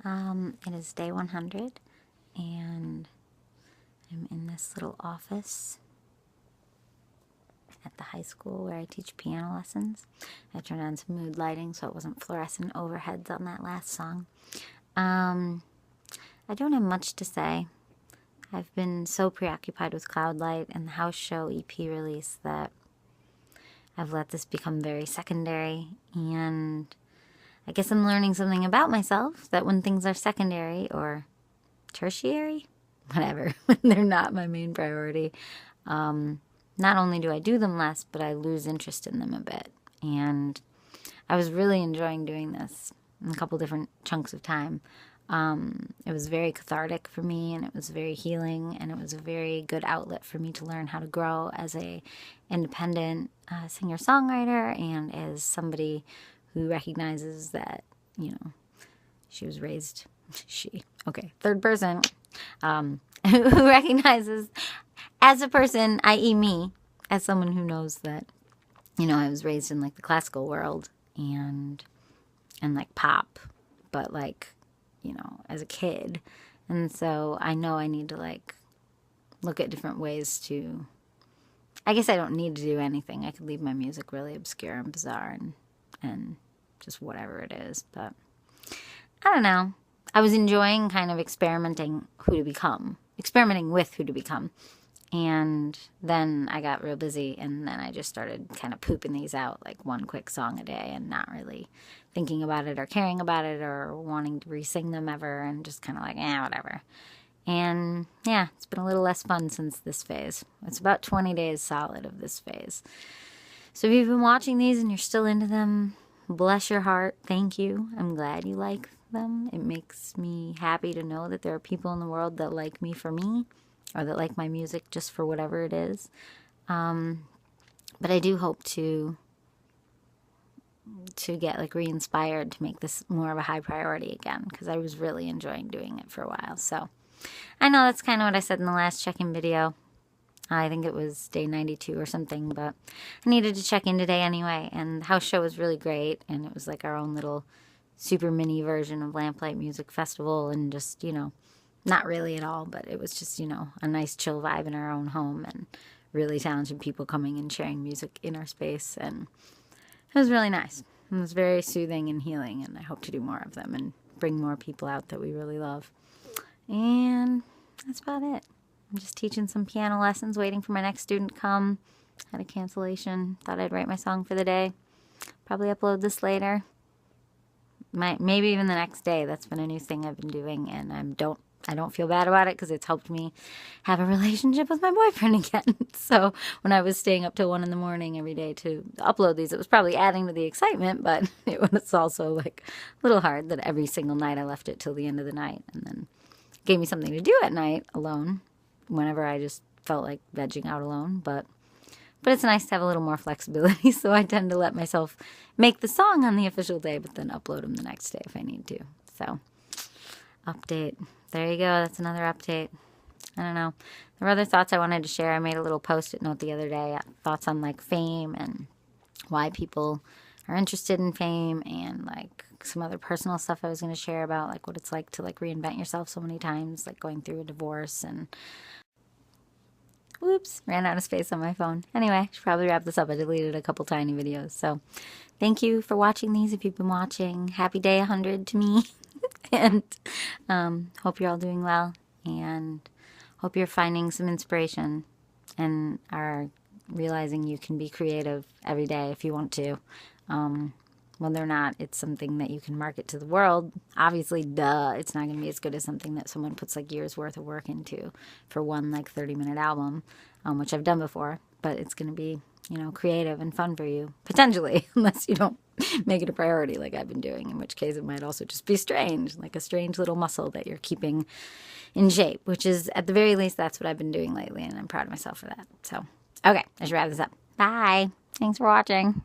It is day 100, and I'm in this little office at the high school where I teach piano lessons. I turned on some mood lighting so it wasn't fluorescent overheads on that last song. I don't have much to say. I've been so preoccupied with Cloudlight and the house show EP release that I've let this become very secondary, and I guess I'm learning something about myself, that when things are secondary or tertiary, whatever, when they're not my main priority, not only do I do them less, but I lose interest in them a bit. And I was really enjoying doing this in a couple different chunks of time. It was very cathartic for me, and it was very healing, and it was a very good outlet for me to learn how to grow as a independent singer-songwriter, and as somebody who recognizes that, you know, she was raised, third person, who recognizes as a person, i.e. me, as someone who knows that, you know, I was raised in like the classical world and like pop, but like, you know, as a kid. And so I know I need to like look at different ways to, I guess I don't need to do anything. I could leave my music really obscure and bizarre and just whatever it is. But I don't know. I was enjoying kind of experimenting with who to become. And then I got real busy, and then I just started kind of pooping these out, like one quick song a day, and not really thinking about it or caring about it or wanting to re-sing them ever, and just kind of like, whatever. And yeah, it's been a little less fun since this phase. It's about 20 days solid of this phase. So if you've been watching these and you're still into them, bless your heart. Thank you. I'm glad you like them. It makes me happy to know that there are people in the world that like me for me, or that like my music just for whatever it is. But I do hope to get like re-inspired to make this more of a high priority again, because I was really enjoying doing it for a while. So I know that's kind of what I said in the last check-in video. I think it was day 92 or something, but I needed to check in today anyway, and the house show was really great, and it was like our own little super mini version of Lamplight Music Festival, and just, you know, not really at all, but it was just, you know, a nice chill vibe in our own home, and really talented people coming and sharing music in our space, and it was really nice. It was very soothing and healing, and I hope to do more of them and bring more people out that we really love. And that's about it. I'm just teaching some piano lessons, waiting for my next student to come. Had a cancellation. Thought I'd write my song for the day. Probably upload this later. Maybe even the next day. That's been a new thing I've been doing, and I don't feel bad about it, because it's helped me have a relationship with my boyfriend again. So when I was staying up till 1 in the morning every day to upload these, it was probably adding to the excitement, but it was also like a little hard that every single night I left it till the end of the night, and then gave me something to do at night alone whenever I just felt like vegging out alone. But it's nice to have a little more flexibility, so I tend to let myself make the song on the official day, but then upload them the next day if I need to. So update. There you go. That's another update. I don't know. There were other thoughts I wanted to share. I made a little post-it note the other day. Thoughts on like fame and why people are interested in fame, and like some other personal stuff I was going to share about like what it's like to like reinvent yourself so many times, like going through a divorce, and whoops, ran out of space on my phone. Anyway, I should probably wrap this up. I deleted a couple tiny videos. So thank you for watching these if you've been watching. Happy day 100 to me. And hope you're all doing well, and hope you're finding some inspiration and are realizing you can be creative every day if you want to. Whether or not it's something that you can market to the world, obviously, it's not going to be as good as something that someone puts like years worth of work into for one like 30-minute album, which I've done before. But it's going to be, you know, creative and fun for you, potentially, unless you don't make it a priority like I've been doing, in which case it might also just be strange, like a strange little muscle that you're keeping in shape, which is, at the very least, that's what I've been doing lately, and I'm proud of myself for that. So, okay, I should wrap this up. Bye. Thanks for watching.